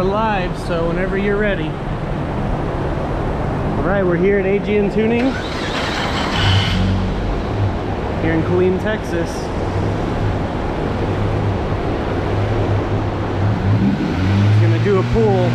we're live, so whenever you're ready. All right, we're here at AGN Tuning here in Killeen, Texas. Just gonna do a pull.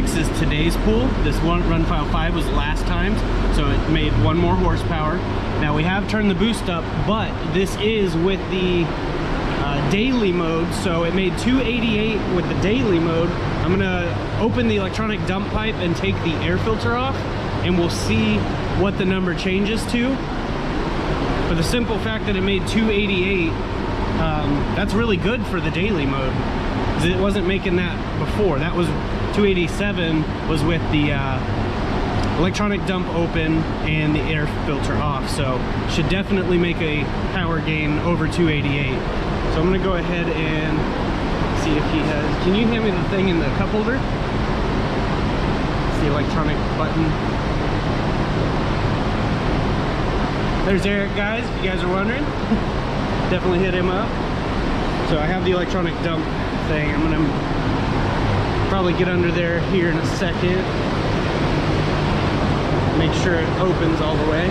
Is today's pool. This one run file 5 was last time, so it made 1 more horsepower. Now we have turned the boost up, but this is with the daily mode, so it made 288 with the daily mode. I'm gonna open the electronic dump pipe and take the air filter off, and we'll see what the number changes to. For the simple fact that it made 288, that's really good for the daily mode, because it wasn't making that before. That was 287 was with the electronic dump open and the air filter off, so should definitely make a power gain over 288. So I'm gonna go ahead and see if he has. Can you hand me the thing in the cup holder? It's the electronic button. There's Eric, guys, if you guys are wondering. Definitely hit him up. So I have the electronic dump thing. I'm gonna probably get under there here in a second. Make sure it opens all the way.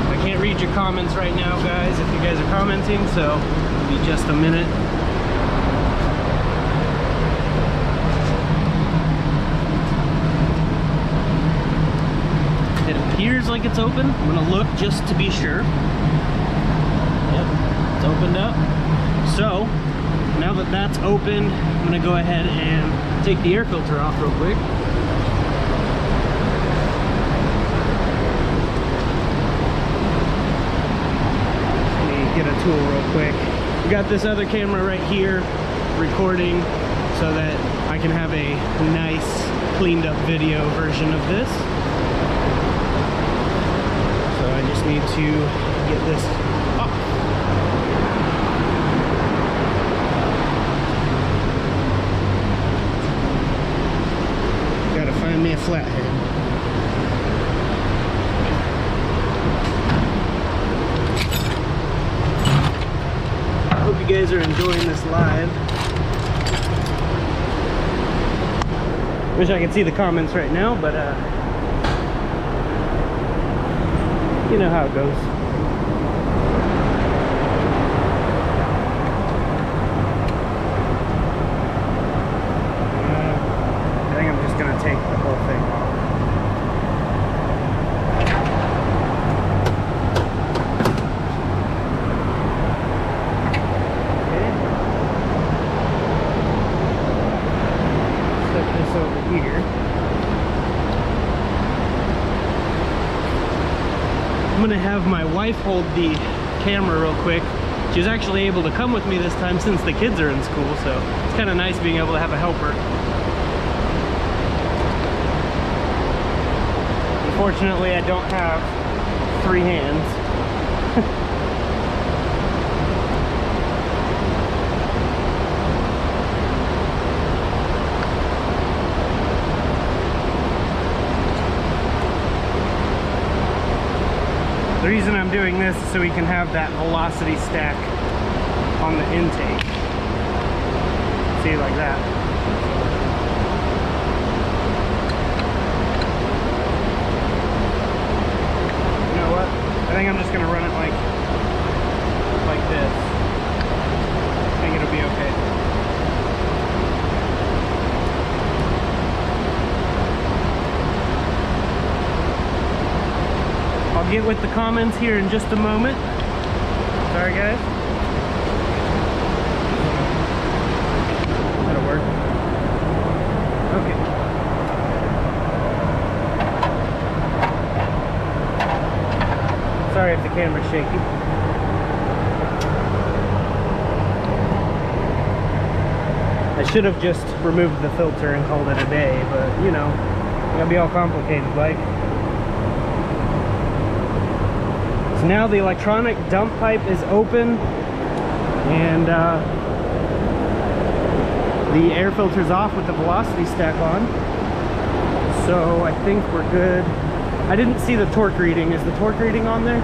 I can't read your comments right now, guys, if you guys are commenting, so it'll be just a minute. It appears like it's open. I'm gonna look just to be sure. Yep, it's opened up. So, now that that's open, I'm gonna go ahead and take the air filter off real quick. Let me get a tool real quick. We got this other camera right here recording so that I can have a nice cleaned up video version of this. So I just need to get this off. Find me a flathead. I hope you guys are enjoying this live. Wish I could see the comments right now, but you know how it goes. Take the whole thing off. Okay. Set this over here. I'm gonna have my wife hold the camera real quick. She was actually able to come with me this time since the kids are in school, so it's kind of nice being able to have a helper. Unfortunately, I don't have 3 hands. The reason I'm doing this is so we can have that velocity stack on the intake. See, like that. I think I'm just gonna run it like this. I think it'll be okay. I'll get with the comments here in just a moment. Sorry, guys. That'll work. Okay. camera's shaky. I should have just removed the filter and called it a day, but you know, that'd be all complicated like. So now the electronic dump pipe is open, and the air filter's off with the velocity stack on. So I think we're good. I didn't see the torque reading. Is the torque reading on there?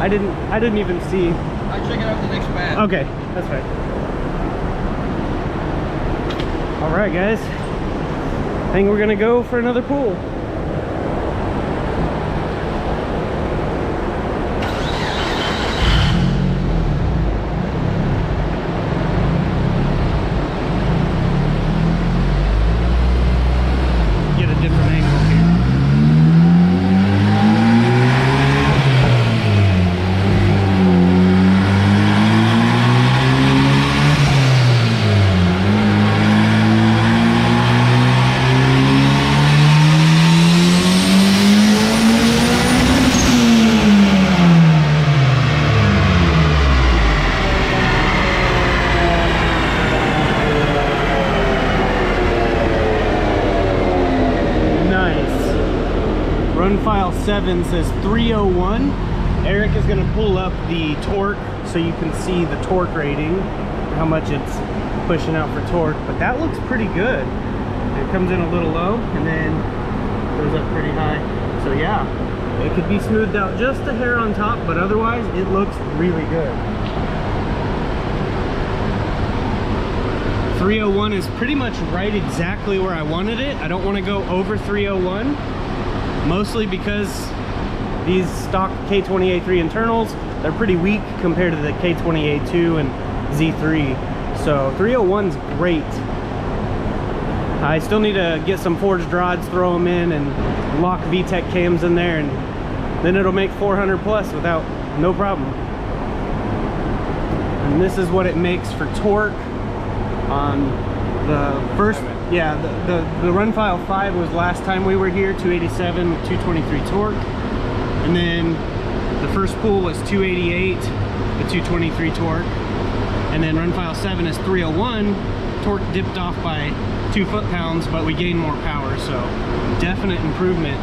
I didn't even see. I'll check it out the next pass. Okay, that's fine. All right, guys. I think we're gonna go for another pool. Get a different angle here. Run file 7 says 301. Eric is going to pull up the torque so you can see the torque rating, how much it's pushing out for torque, but that looks pretty good. It comes in a little low and then goes up pretty high. So yeah, it could be smoothed out just a hair on top, but otherwise it looks really good. 301 is pretty much right exactly where I wanted it. I don't want to go over 301. Mostly because these stock K20a3 internals, they're pretty weak compared to the K20a2 and Z3. So 301's great. I still need to get some forged rods, throw them in, and lock VTEC cams in there, and then it'll make 400 plus without no problem. And this is what it makes for torque on the first. Yeah, the run file 5 was last time we were here, 287 with 223 torque. And then the first pool was 288 with 223 torque. And then run file 7 is 301. Torque dipped off by 2 foot-pounds, but we gained more power, so definite improvement.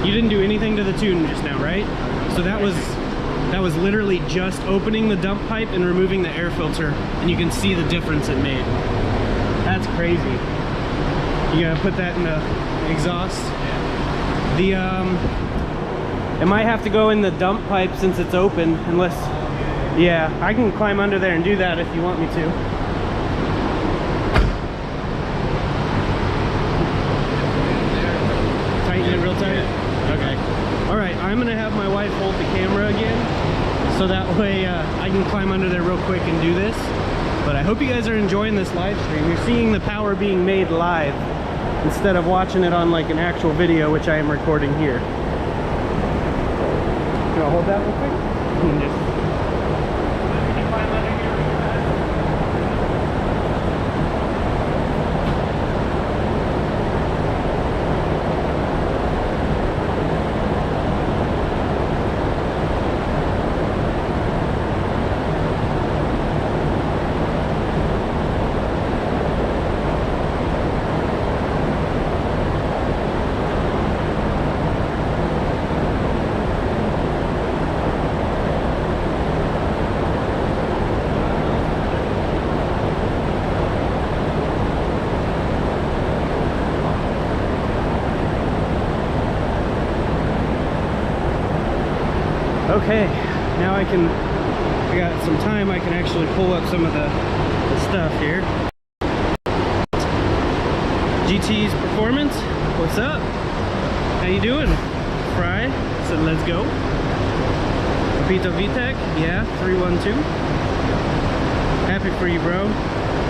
You didn't do anything to the tune just now, right? So that was literally just opening the dump pipe and removing the air filter, and you can see the difference it made. That's crazy. You gotta put that in the exhaust. The it might have to go in the dump pipe since it's open, unless, yeah, I can climb under there and do that if you want me to. Tighten it real tight? Okay. All right, I'm gonna have my wife hold the camera again, so that way I can climb under there real quick and do this. But I hope you guys are enjoying this live stream. You're seeing the power being made live instead of watching it on like an actual video, which I am recording here. Can I hold that real quick? Okay, now I got some time, I can actually pull up some of the stuff here. GT's Performance, what's up? How you doing? Fry said let's go. Papito VTEC, yeah, 312. Happy for you, bro.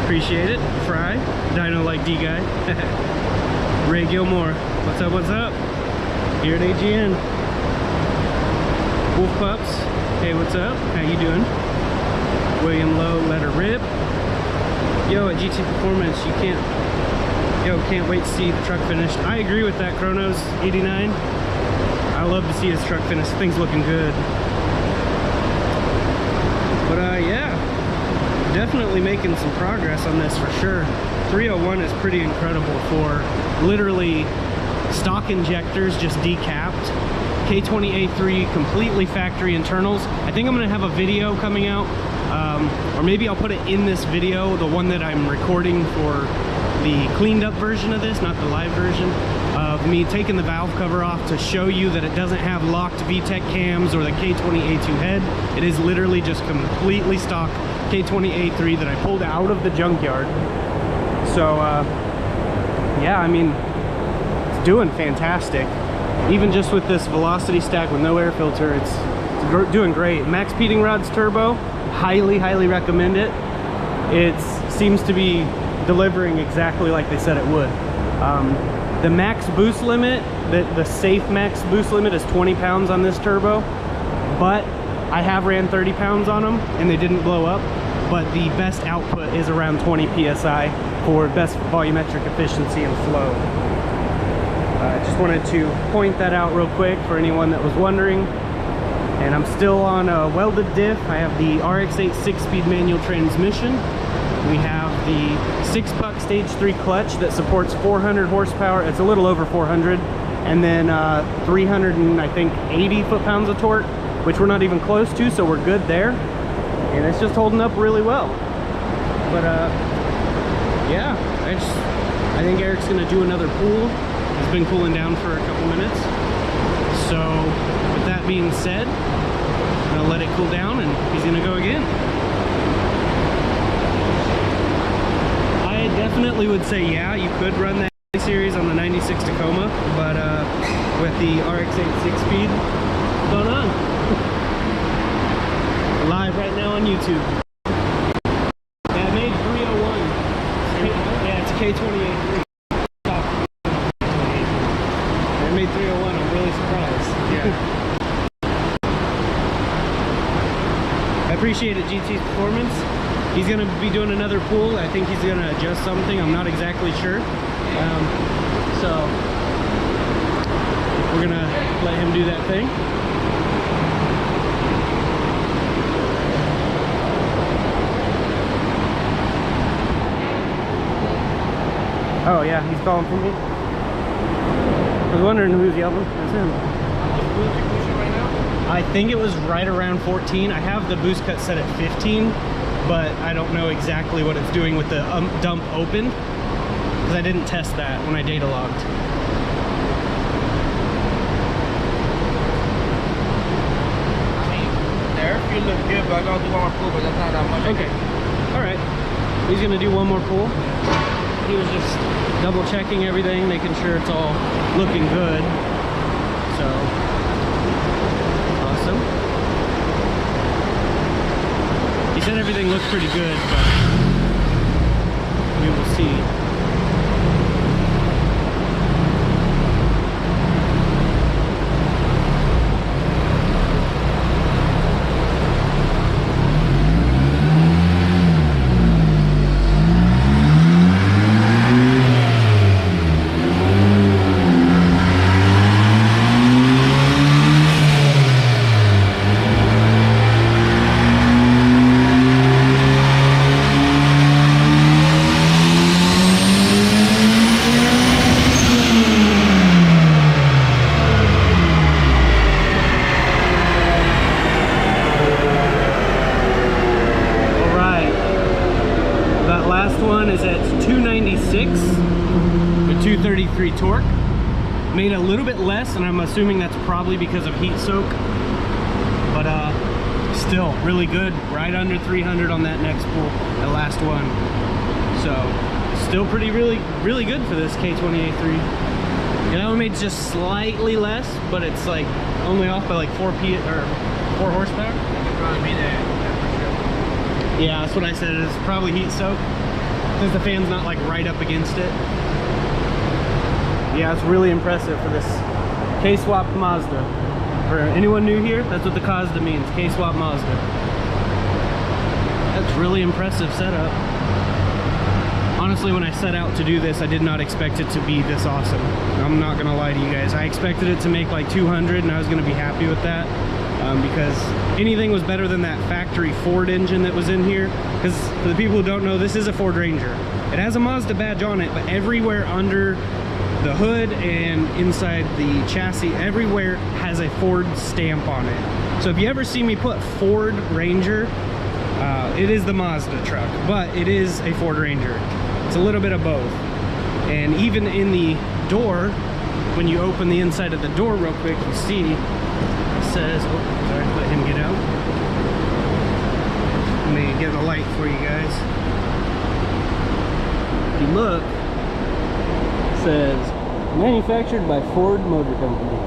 Appreciate it. Fry, Dyno like D guy. Ray Gilmore, what's up, what's up? Here at AGN. Wolf Pups, hey, what's up? How you doing? William Lowe, let her rip. Yo, at GT Performance, can't wait to see the truck finished. I agree with that, Chronos 89. I love to see his truck finished. Thing's looking good. definitely making some progress on this for sure. 301 is pretty incredible for literally stock injectors just decapped. K20a3 completely factory internals. I think I'm gonna have a video coming out, or maybe I'll put it in this video, the one that I'm recording for the cleaned up version of this, not the live version, of me taking the valve cover off to show you that it doesn't have locked VTEC cams or the K20a2 head. It is literally just completely stock K20a3 that I pulled out of the junkyard. So yeah, I mean, it's doing fantastic. Even just with this velocity stack with no air filter, it's doing great. Max Peating Rods Turbo, highly recommend it. It seems to be delivering exactly like they said it would. The max boost limit, the safe max boost limit is 20 pounds on this turbo, but I have ran 30 pounds on them and they didn't blow up. But the best output is around 20 psi for best volumetric efficiency and flow. I just wanted to point that out real quick for anyone that was wondering. And I'm still on a welded diff. I have the RX-8 6-speed manual transmission. We have the 6-puck stage 3 clutch that supports 400 horsepower. It's a little over 400. And then 380 foot-pounds of torque, which we're not even close to, so we're good there. And it's just holding up really well. But yeah, I think Eric's gonna do another pool. It's been cooling down for a couple minutes. So with that being said, I'm gonna let it cool down and he's gonna go again. I definitely would say, yeah, you could run that series on the 96 Tacoma, but with the RX-8 6-speed, what's going on? Live right now on YouTube. Yeah, I made 301. Yeah, it's a K20a3. I made 301. I'm really surprised. Yeah. I appreciate it, GT's performance. He's gonna be doing another pool. I think he's gonna adjust something. I'm not exactly sure. So we're gonna let him do that thing. Oh yeah, he's calling for me. I was wondering who's yelling. It's him. Right now? I think it was right around 14. I have the boost cut set at 15, but I don't know exactly what it's doing with the dump open, because I didn't test that when I data logged. I mean, there, you look good, but I gotta do one more pool, but that's not that much. Okay. All right. He's gonna do one more pool. He was just double checking everything, making sure it's all looking good. So awesome. He said everything looked pretty good, but we will see. Is at 296 with 233 torque. Made a little bit less, and I'm assuming that's probably because of heat soak, but still really good. Right under 300 on that next pool, that last one. So still really good for this K20a3. And that one made just slightly less, but it's like only off by like 4 horsepower. It'd probably be that for sure. Yeah, that's what I said. It's probably heat soak, because the fan's not like right up against it. Yeah, it's really impressive for this K-swap Mazda. For anyone new here, that's what the Mazda means, K-swap Mazda. That's really impressive setup. Honestly, when I set out to do this, I did not expect it to be this awesome. I'm not gonna lie to you guys. I expected it to make like 200 and I was gonna be happy with that. because anything was better than that factory Ford engine that was in here. Because for the people who don't know, this is a Ford Ranger. It has a Mazda badge on it, but everywhere under the hood and inside the chassis, everywhere has a Ford stamp on it. So if you ever see me put Ford Ranger, it is the Mazda truck, but it is a Ford Ranger. It's a little bit of both. And even in the door, when you open the inside of the door real quick, you see it says, oh, sorry, let him get out. Let me get the light for you guys. If you look, it says manufactured by Ford Motor Company.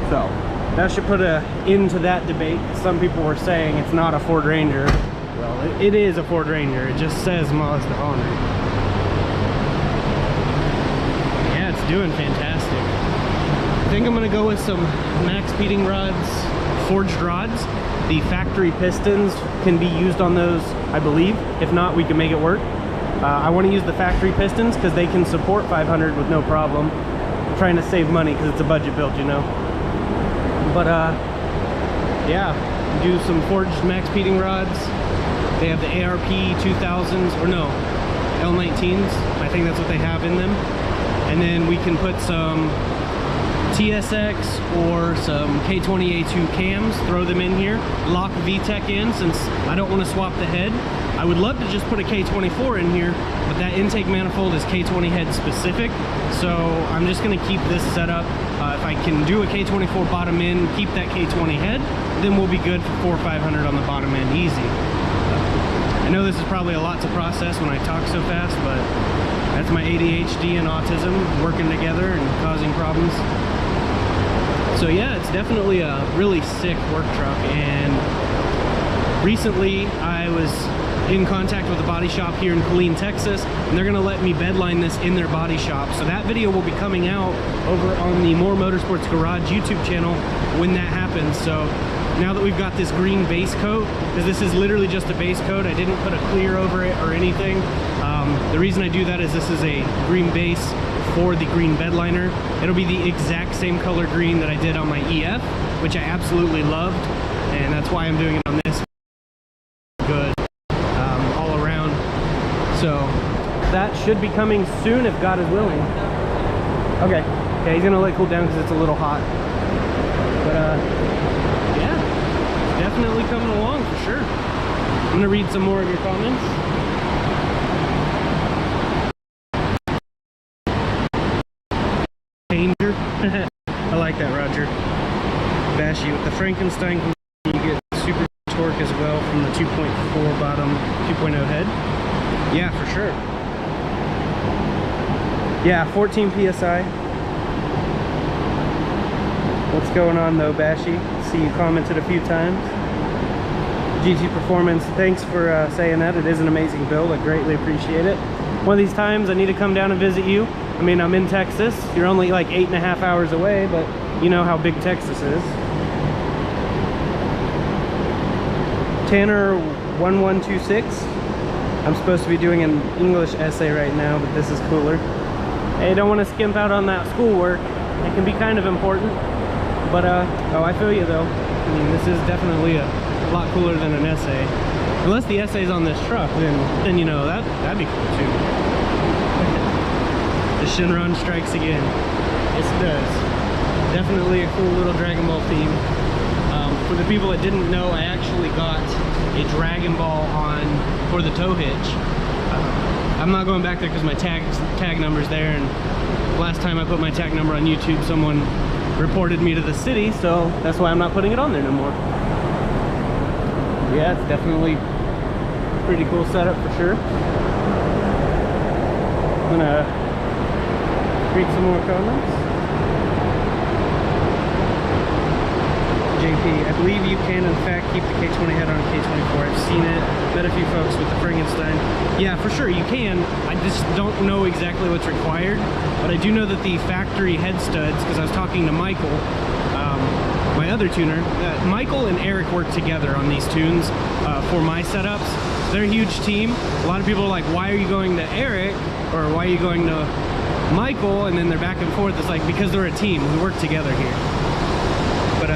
So that should put an end to that debate. Some people were saying it's not a Ford Ranger. Well, it is a Ford Ranger. It just says Mazda on it. Yeah, it's doing fantastic. I think I'm gonna go with some max beating rods, forged rods. The factory pistons can be used on those, I believe. If not, we can make it work. I want to use the factory pistons because they can support 500 with no problem. I'm trying to save money because it's a budget build, you know. But yeah, do some forged max beating rods. They have the ARP 2000s, or no, L19s. I think that's what they have in them. And then we can put some TSX or some K20a3 cams, throw them in here, lock VTEC in since I don't want to swap the head. I would love to just put a K24 in here, but that intake manifold is K20 head specific, so I'm just going to keep this set up. If I can do a K24 bottom end, keep that K20 head, then we'll be good for 400 or 500 on the bottom end, easy. I know this is probably a lot to process when I talk so fast, but that's my ADHD and autism working together and causing problems. So yeah, it's definitely a really sick work truck, and recently I was in contact with a body shop here in Killeen, Texas, and they're gonna let me bedline this in their body shop. So that video will be coming out over on the More Motorsports Garage YouTube channel when that happens. So now that we've got this green base coat, because this is literally just a base coat, I didn't put a clear over it or anything. The reason I do that is this is a green base for the green bed liner. It'll be the exact same color green that I did on my EF, which I absolutely loved, and that's why I'm doing it on this. Good all around. So that should be coming soon if God is willing. Okay, he's gonna let it cool down because it's a little hot. But yeah, it's definitely coming along for sure. I'm gonna read some more of your comments. Danger. I like that, Roger. Bashy, with the Frankenstein, you get super torque as well from the 2.4 bottom, 2.0 head. Yeah, for sure. Yeah, 14 PSI. What's going on though, Bashy? See you commented a few times. GT Performance, thanks for saying that. It is an amazing build. I greatly appreciate it. One of these times I need to come down and visit you. I mean, I'm in Texas. You're only like 8.5 hours away, but you know how big Texas is. Tanner 1126. I'm supposed to be doing an English essay right now, but this is cooler. Hey, don't want to skimp out on that schoolwork. It can be kind of important, but oh, I feel you though. I mean, this is definitely a lot cooler than an essay. Unless the essay's on this truck, then you know that'd be cool too. The Shinron strikes again. Yes, it does. Definitely a cool little Dragon Ball theme. For the people that didn't know, I actually got a Dragon Ball on for the tow hitch. I'm not going back there because my tag number's there, and last time I put my tag number on YouTube, someone reported me to the city, so that's why I'm not putting it on there no more. Yeah, it's definitely a pretty cool setup for sure. I'm gonna read some more comments. JP, I believe you can in fact keep the K20 head on a K24. I've seen it, met a few folks with the Frankenstein. Yeah, for sure you can. I just don't know exactly what's required, but I do know that the factory head studs, because I was talking to Michael, my other tuner, Michael and Eric work together on these tunes for my setups. They're a huge team. A lot of people are like, why are you going to Eric, or why are you going to Michael? And then they're back and forth. It's like, because they're a team, we work together here. But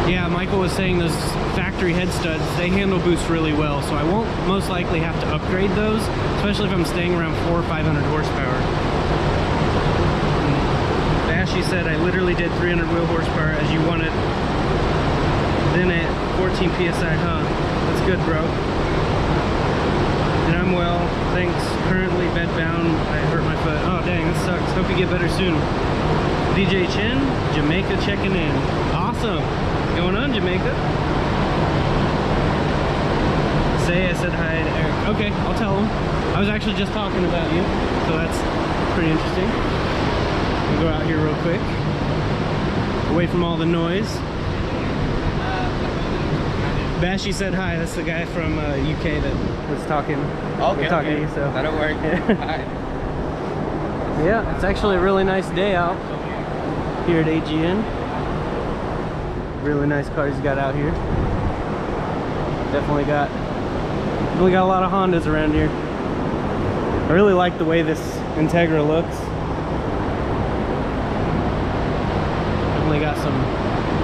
Yeah, Michael was saying those factory head studs, they handle boost really well, so I won't most likely have to upgrade those, especially if I'm staying around 400 or 500 horsepower. Bashy said I literally did 300 wheel horsepower as you wanted, then at 14 psi, huh? That's good, bro. And I'm well, thanks. Currently bedbound. I hurt my foot. Oh dang, that sucks. Hope you get better soon. DJ Chin, Jamaica checking in. Awesome. What's going on, Jamaica? Say I said hi to Eric. Okay, I'll tell him. I was actually just talking about you, so that's pretty interesting. We'll go out here real quick, away from all the noise. Bashy said hi. That's the guy from UK that was talking. Okay, talking to you, so that'll work. Yeah. Yeah, it's actually a really nice day out here at AGN. Really nice cars you got out here. Definitely got a lot of Hondas around here. I really like the way this Integra looks. Definitely got some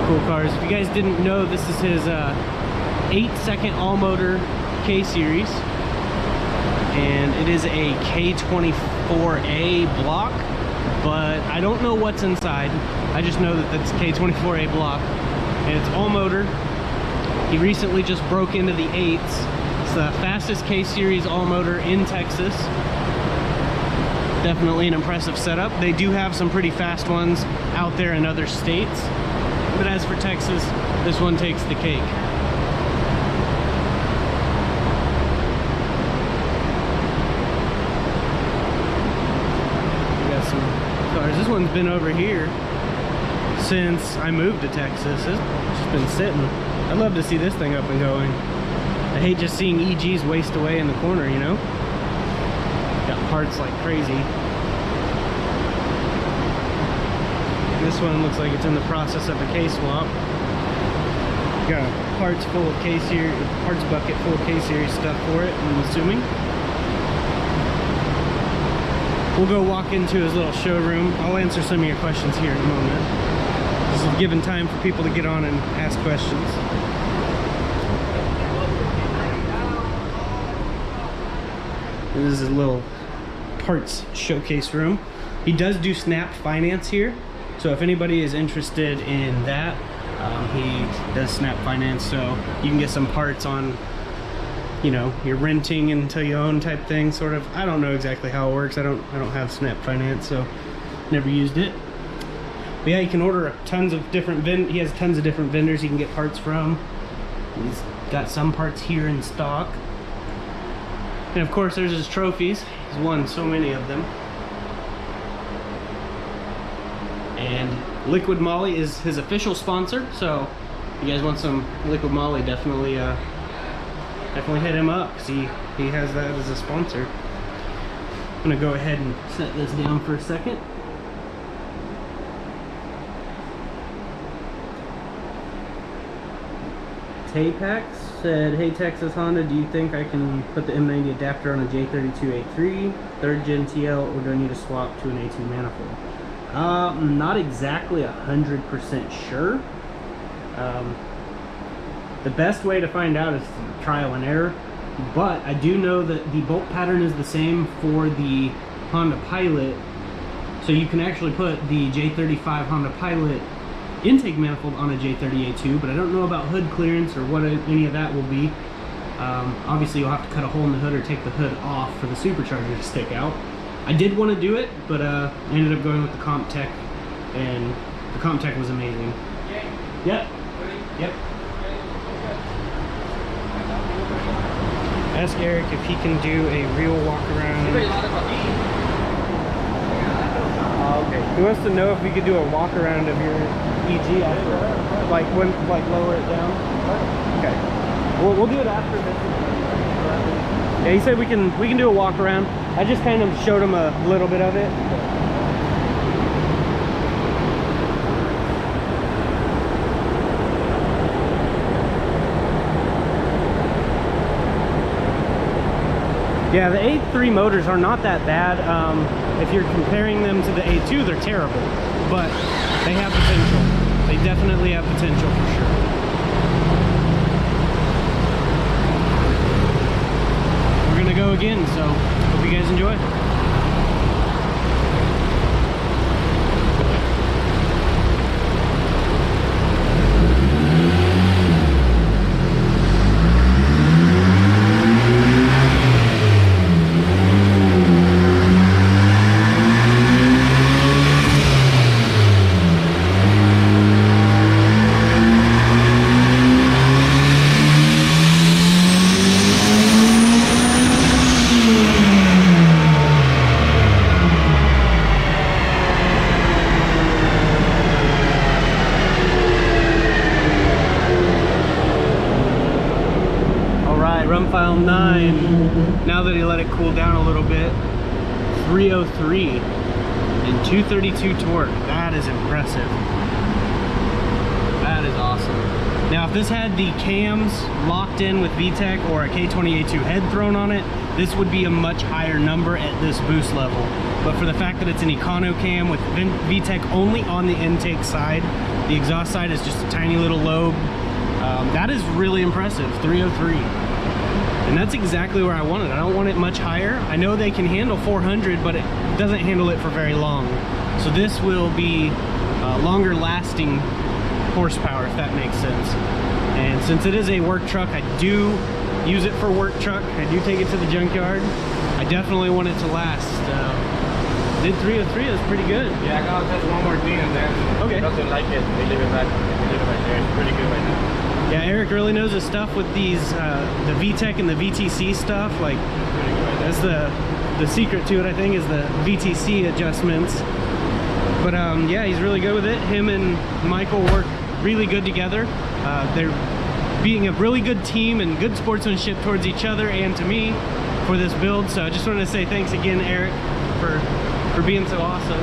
cool cars. If you guys didn't know, this is his 8-second all-motor K-Series, and it is a K20a3 block, but I don't know what's inside. I just know that that's K20a3 block, and it's all-motor. He recently just broke into the 8s. It's the fastest K-Series all-motor in Texas. Definitely an impressive setup. They do have some pretty fast ones out there in other states, but as for Texas, this one takes the cake. This one's been over here since I moved to Texas. It's just been sitting. I'd love to see this thing up and going. I hate just seeing EGs waste away in the corner, you know? Got parts like crazy. This one looks like it's in the process of a K-swap. Got parts full of K-Series, parts bucket full of K-Series stuff for it, I'm assuming. We'll go walk into his little showroom. I'll answer some of your questions here in a moment. This is giving time for people to get on and ask questions. This is a little parts showcase room. He does do snap finance here, so if anybody is interested in that, he does snap finance, so you can get some parts on, you know, you're renting until you own type thing, sort of. I don't know exactly how it works. I don't have snap finance, so never used it. But yeah, you can order tons of different he has tons of different vendors you can get parts from. He's got some parts here in stock. And of course there's his trophies. He's won so many of them. And Liquid Molly is his official sponsor, so if you guys want some Liquid Molly, definitely hit him up, because he has that as a sponsor. I'm gonna go ahead and set this down for a second. Tapax said, hey Texas Honda, do you think I can put the M90 adapter on a J32A3, 3rd gen TL, or do I need to swap to an A2 manifold? I'm not exactly 100% sure. The best way to find out is trial and error, but I do know that the bolt pattern is the same for the Honda Pilot, so you can actually put the J35 Honda Pilot intake manifold on a J30A2, but I don't know about hood clearance or what any of that will be. Obviously you'll have to cut a hole in the hood or take the hood off for the supercharger to stick out. I did want to do it, but I ended up going with the Comp Tech, and the Comp Tech was amazing. Yep. Yep. Ask Eric if he can do a real walk around. Okay. He wants to know if we could do a walk around of your EG after, like lower it down. Okay. We'll do it after this. Yeah, he said we can do a walk around. I just kind of showed him a little bit of it. Yeah, the A3 motors are not that bad. If you're comparing them to the A2, they're terrible, but they have potential. They definitely have potential for sure. We're gonna go again, so hope you guys enjoy. Run file 9, now that he let it cool down a little bit, 303 and 232 torque. That is impressive. That is awesome. Now if this had the cams locked in with VTEC or a K20a3 head thrown on it, this would be a much higher number at this boost level. But for the fact that it's an Econo cam with VTEC only on the intake side, the exhaust side is just a tiny little lobe, that is really impressive. 303. And that's exactly where I want it. I don't want it much higher. I know they can handle 400, but it doesn't handle it for very long. So this will be longer lasting horsepower, if that makes sense. And since it is a work truck, I do use it for work truck. I do take it to the junkyard. I definitely want it to last. Did 303, that's pretty good. Yeah, I gotta test one more thing and then okay. It doesn't like it. They leave it back. They leave it right there. It's pretty good right now. Yeah, Eric really knows his stuff with these, the VTEC and the VTC stuff. Like, that's the secret to it, I think, is the VTC adjustments. But yeah, he's really good with it. Him and Michael work really good together. They're being a really good team and good sportsmanship towards each other and to me for this build. So I just wanted to say thanks again, Eric, for being so awesome.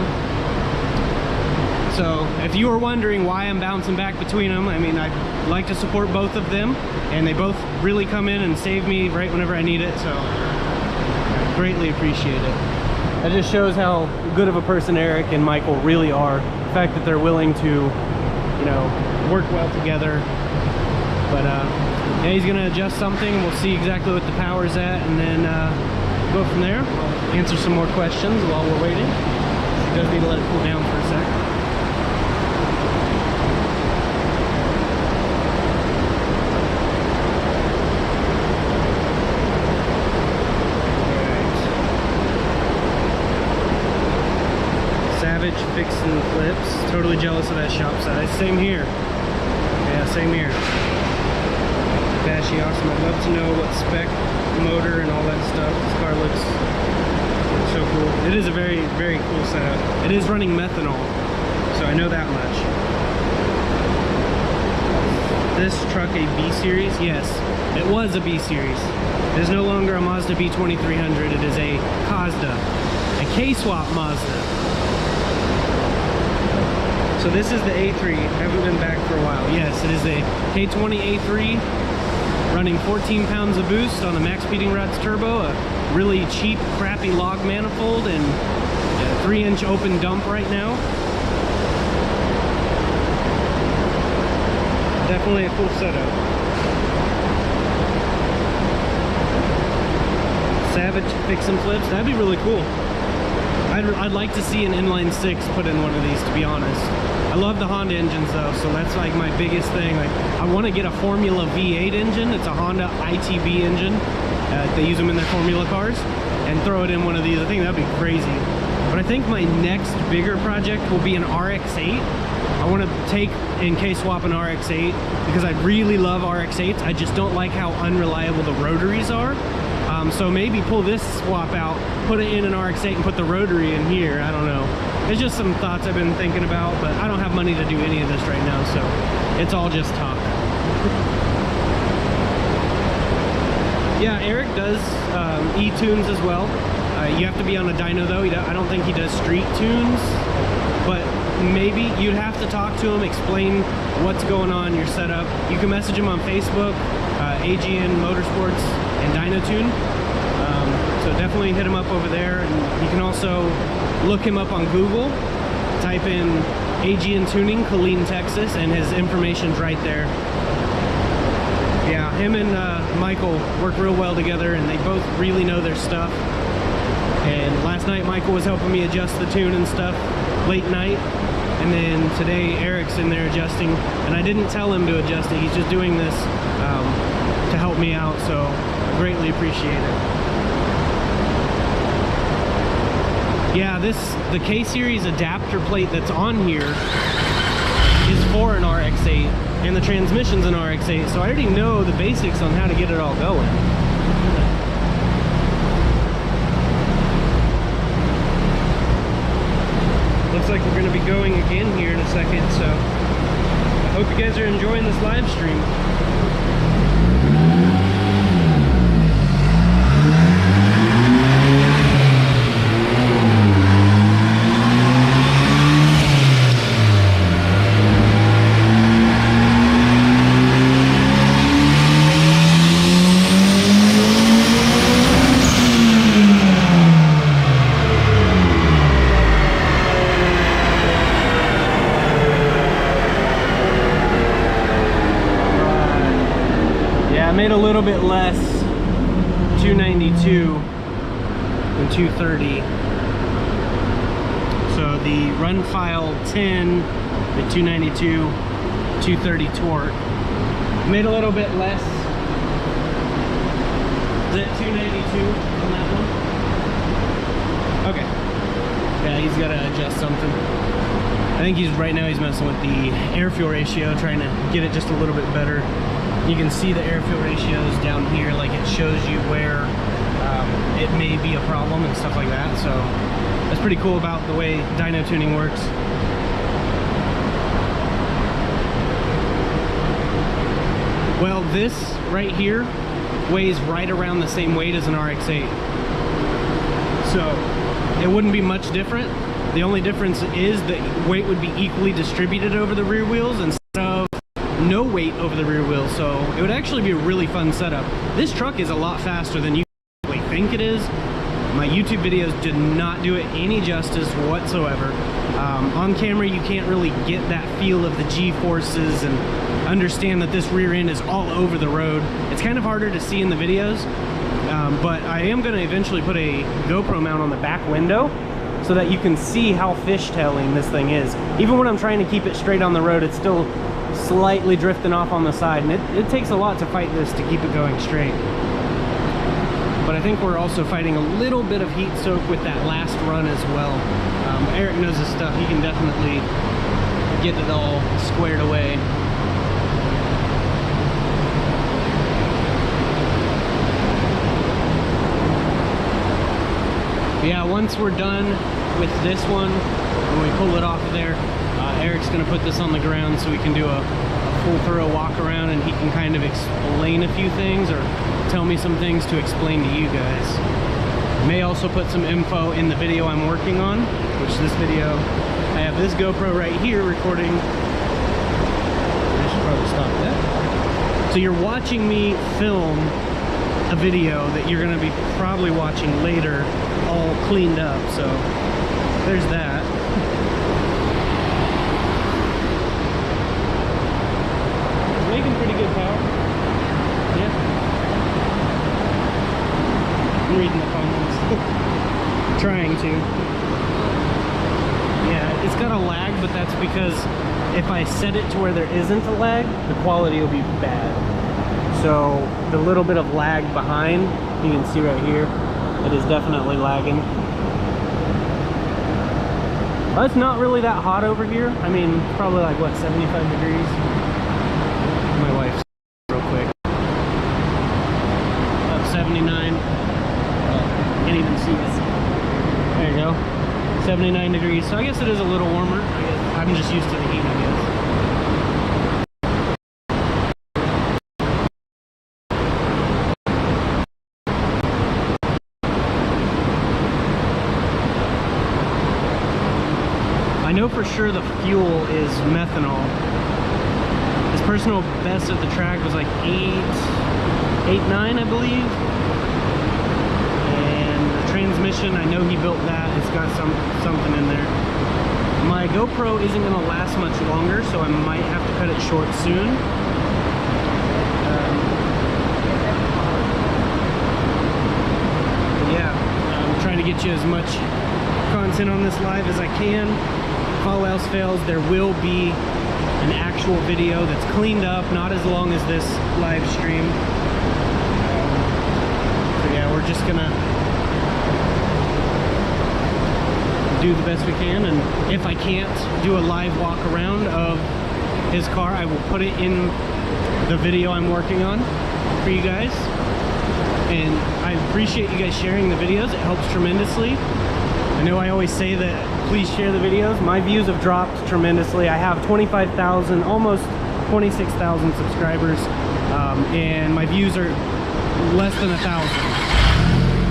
So if you were wondering why I'm bouncing back between them, I mean, I like to support both of them, and they both really come in and save me right whenever I need it, so I greatly appreciate it. That just shows how good of a person Eric and Michael really are. The fact that they're willing to, you know, work well together. But yeah, he's gonna adjust something. We'll see exactly what the power's at, and then go from there. Answer some more questions while we're waiting. He does need to let it cool down for a sec. Fixing flips. Totally jealous of that shop size. Same here. Yeah, same here. Bashy awesome. I'd love to know what spec motor and all that stuff. This car looks so cool. It is a very, very cool setup. It is running methanol, so I know that much. This truck a B series? Yes, it was a B series. It is no longer a Mazda B2300. It is a Mazda, a K-swap Mazda. So this is the A3, haven't been back for a while. Yes, it is a K20a3 running 14 pounds of boost on a max speeding rods turbo, a really cheap, crappy log manifold, and a 3-inch open dump right now. Definitely a cool setup. Savage fix and flips, that'd be really cool. I'd like to see an inline 6 put in one of these, to be honest. I love the Honda engines though, so that's like my biggest thing. Like, I want to get a Formula V8 engine. It's a Honda ITB engine. They use them in their Formula cars, and throw it in one of these. I think that'd be crazy. But I think my next bigger project will be an RX-8. I want to take and K-swap an RX-8 because I really love RX-8s. I just don't like how unreliable the rotaries are. So maybe pull this swap out, put it in an RX-8 and put the rotary in here. I don't know. It's just some thoughts I've been thinking about, but I don't have money to do any of this right now, so it's all just talk. Yeah, Eric does e-tunes as well. You have to be on a dyno though. I don't think he does street tunes, but maybe you'd have to talk to him, explain what's going on, your setup. You can message him on Facebook, AGN Motorsports and Dyno Tune. So definitely hit him up over there, and you can also look him up on Google. Type in AG and Tuning, Killeen, Texas, and his information's right there. Yeah, him and Michael work real well together, and they both really know their stuff. And last night Michael was helping me adjust the tune and stuff late night, and then today Eric's in there adjusting, and I didn't tell him to adjust it. He's just doing this to help me out, so I greatly appreciate it. Yeah, the K-Series adapter plate that's on here is for an RX-8, and the transmission's an RX-8, so I already know the basics on how to get it all going. Looks like we're going to be going again here in a second, so I hope you guys are enjoying this live stream. Made a little bit less 292 than 230. So the run file 10, the 292, 230 torque. Made a little bit less. Is that 292 on that one? Okay. Yeah, he's got to adjust something. I think right now he's messing with the air-fuel ratio, trying to get it just a little bit better. You can see the air-fuel ratios down here, like it shows you where it may be a problem and stuff like that. So that's pretty cool about the way dyno tuning works. Well, this right here weighs right around the same weight as an RX-8. So it wouldn't be much different. The only difference is that weight would be equally distributed over the rear wheels instead of no weight over the rear wheels, so it would actually be a really fun setup. This truck is a lot faster than you probably think it is. My YouTube videos did not do it any justice whatsoever. On camera you can't really get that feel of the G-forces and understand that this rear end is all over the road. It's kind of harder to see in the videos, but I am going to eventually put a GoPro mount on the back window so that you can see how fishtailing this thing is. Even when I'm trying to keep it straight on the road, it's still slightly drifting off on the side, and it takes a lot to fight this to keep it going straight. But I think we're also fighting a little bit of heat soak with that last run as well. Eric knows his stuff. He can definitely get it all squared away. Yeah, once we're done with this one, when we pull it off of there, Eric's going to put this on the ground so we can do a full thorough walk around, and he can kind of explain a few things or tell me some things to explain to you guys. May also put some info in the video I'm working on, which this video, I have this GoPro right here recording. I should probably stop that. So you're watching me film a video that you're going to be probably watching later, all cleaned up, so there's that. Making pretty good power. Yeah. I'm reading the comments. Trying to. Yeah, it's got a lag, but that's because if I set it to where there isn't a lag, the quality will be bad. So the little bit of lag behind, you can see right here, it is definitely lagging. Well, it's not really that hot over here. I mean, probably like, what, 75 degrees? My wife's real quick. About 79. Can't even see this. There you go. 79 degrees. So I guess it is a little warmer. I'm just used to the heat, I guess. I know for sure the fuel is methanol. His personal best at the track was like 8.9, I believe. And the transmission, I know he built that. It's got something in there. My GoPro isn't going to last much longer, so I might have to cut it short soon. Yeah, I'm trying to get you as much content on this live as I can. If all else fails, there will be an actual video that's cleaned up, not as long as this live stream. So yeah, we're just gonna do the best we can, and if I can't do a live walk around of his car, I will put it in the video I'm working on for you guys. And I appreciate you guys sharing the videos. It helps tremendously. I know I always say that please share the videos. My views have dropped tremendously. I have 25,000, almost 26,000 subscribers, and my views are less than 1,000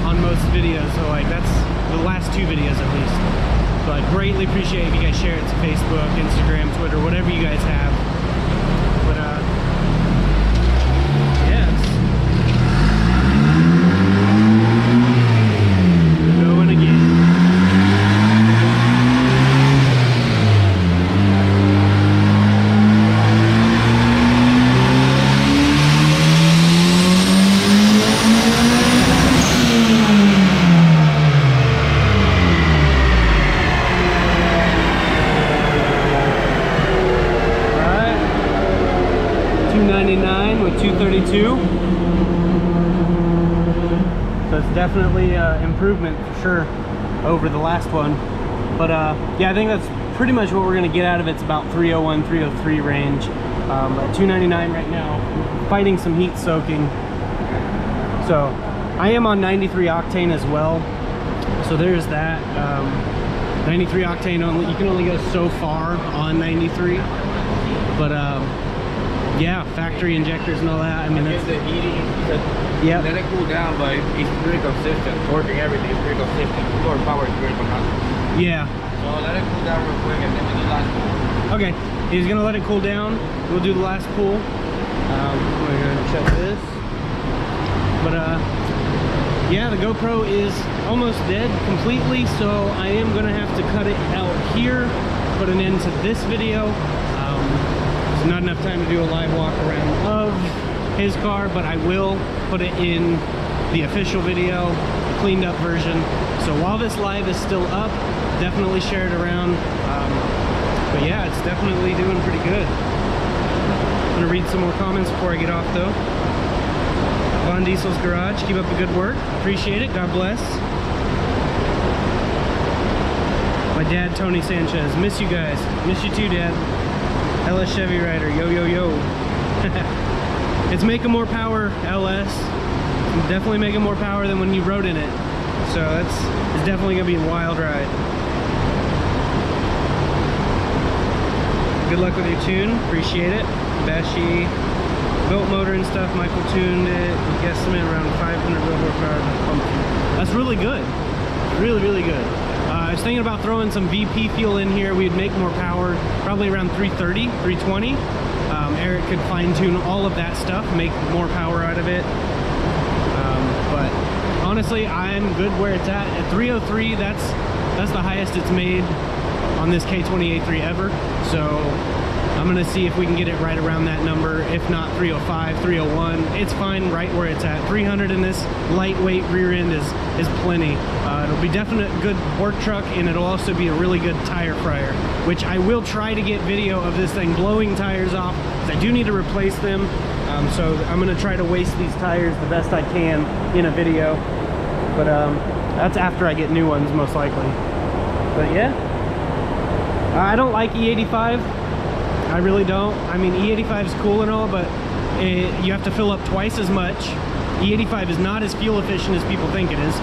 on most videos. So like that's the last 2 videos at least. So I greatly appreciate if you guys share it to Facebook, Instagram, Twitter, whatever you guys have. But yes. Going again. With 232, so it's definitely improvement for sure over the last one. But yeah, I think that's pretty much what we're going to get out of it. It's about 301, 303 range at 299 right now, fighting some heat soaking. So I am on 93 octane as well, so there's that. 93 octane only, you can only go so far on 93, but yeah, factory injectors and all that. I mean, that's the heating. Yeah. Let it cool down, but it's pretty consistent. Working everything is pretty consistent. Your power is critical now. Yeah. So let it cool down real quick, and then we do last pull. Okay, he's gonna let it cool down. We'll do the last pull. We're gonna check this. But yeah, the GoPro is almost dead completely, so I am gonna have to cut it out here, put an end to this video. Not enough time to do a live walk around of his car, but I will put it in the official video, cleaned up version. So while this live is still up, definitely share it around. But yeah, it's definitely doing pretty good. I'm gonna read some more comments before I get off though. Von Diesel's Garage, keep up the good work. Appreciate it, God bless. My dad, Tony Sanchez, miss you guys. Miss you too, Dad. LS Chevy Rider, yo, yo, yo. It's making more power, LS. It's definitely making more power than when you rode in it. So it's definitely gonna be a wild ride. Good luck with your tune, appreciate it. Bashi built motor and stuff, Michael tuned it, guesstimate around 500 real horsepower. That's really good, really, really good. I was thinking about throwing some VP fuel in here. We'd make more power, probably around 330, 320. Eric could fine tune all of that stuff, make more power out of it. But honestly, I'm good where it's at. At 303, that's the highest it's made on this K20a3 ever. So I'm gonna see if we can get it right around that number. If not 305, 301, it's fine right where it's at. 300 in this lightweight rear end is plenty. It'll be definite good work truck, and it'll also be a really good tire fryer, which I will try to get video of this thing blowing tires off, because I do need to replace them. So I'm gonna try to waste these tires the best I can in a video. But that's after I get new ones, most likely. But yeah, I don't like E85. I really don't. I mean, E85 is cool and all, but you have to fill up twice as much. E85 is not as fuel efficient as people think it is.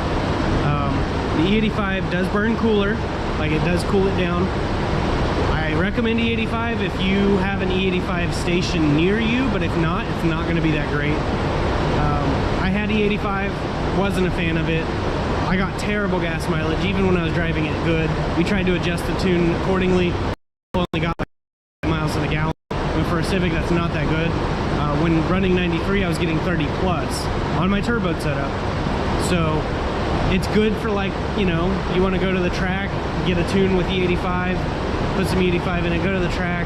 The E85 does burn cooler, like it does cool it down. I recommend E85 if you have an E85 station near you, but if not, it's not going to be that great. I had E85, wasn't a fan of it. I got terrible gas mileage, even when I was driving it good. We tried to adjust the tune accordingly. Only got miles to the gallon. And for a Civic, that's not that good. When running 93, I was getting 30 plus on my turbo setup. So it's good for, like, you know, you want to go to the track, get a tune with E85, put some E85 in it, go to the track,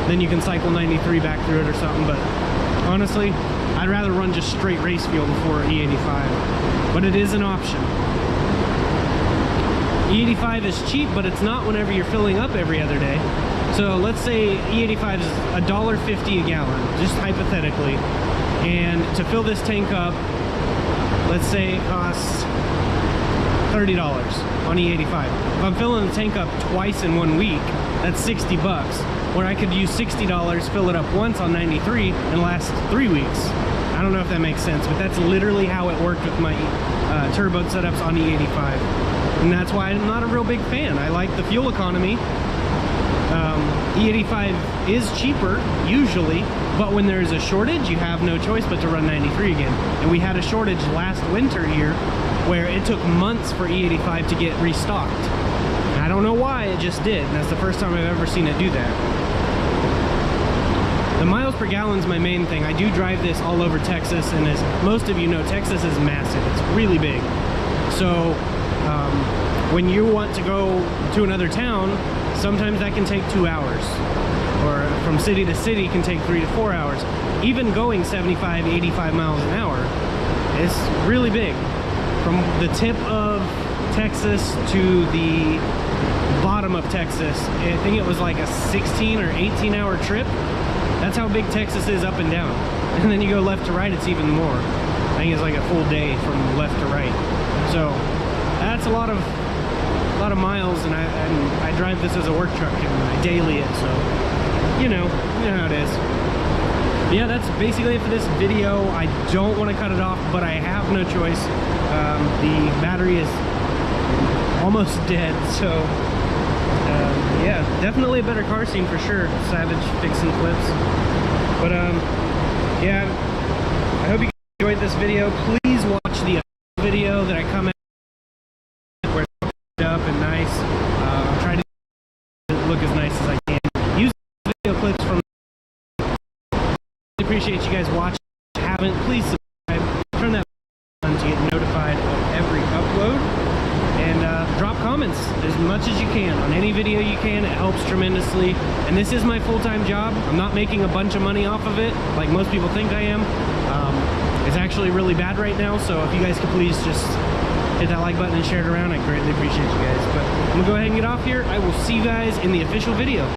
then you can cycle 93 back through it or something. But honestly, I'd rather run just straight race fuel before E85, but it is an option. E85 is cheap, but it's not whenever you're filling up every other day. So let's say E85 is $1.50 a gallon, just hypothetically, and to fill this tank up, let's say it costs $30 on E85. If I'm filling the tank up twice in 1 week, that's 60 bucks, where I could use $60, fill it up once on 93, and last 3 weeks. I don't know if that makes sense, but that's literally how it worked with my turbo setups on E85. And that's why I'm not a real big fan. I like the fuel economy. E85 is cheaper, usually, but when there's a shortage, you have no choice but to run 93 again. And we had a shortage last winter here, where it took months for E85 to get restocked. And I don't know why, it just did. And that's the first time I've ever seen it do that. The miles per gallon is my main thing. I do drive this all over Texas, and as most of you know, Texas is massive. It's really big. So when you want to go to another town, sometimes that can take 2 hours. Or from city to city can take 3 to 4 hours. Even going 75, 85 miles an hour is really big. From the tip of Texas to the bottom of Texas, I think it was like a 16 or 18 hour trip. That's how big Texas is up and down. And then you go left to right, it's even more. I think it's like a full day from left to right. So that's a lot of miles, and I drive this as a work truck and I daily it, so you know how it is. But yeah, that's basically it for this video. I don't want to cut it off, but I have no choice. The battery is almost dead, so yeah, definitely a better car scene for sure. Savage fixing flips. But yeah, I hope you enjoyed this video. Please watch the other video that I come out where it's up and nice. I'll try to look as nice as I can. Use video clips from. Appreciate you guys watching. If you haven't, please subscribe. Turn that on to get notified of every upload. And drop comments as much as you can on any video you can. It helps tremendously. And this is my full-time job. I'm not making a bunch of money off of it like most people think I am. It's actually really bad right now, so if you guys could please just hit that like button and share it around, I greatly appreciate you guys. But I'm gonna go ahead and get off here. I will see you guys in the official video.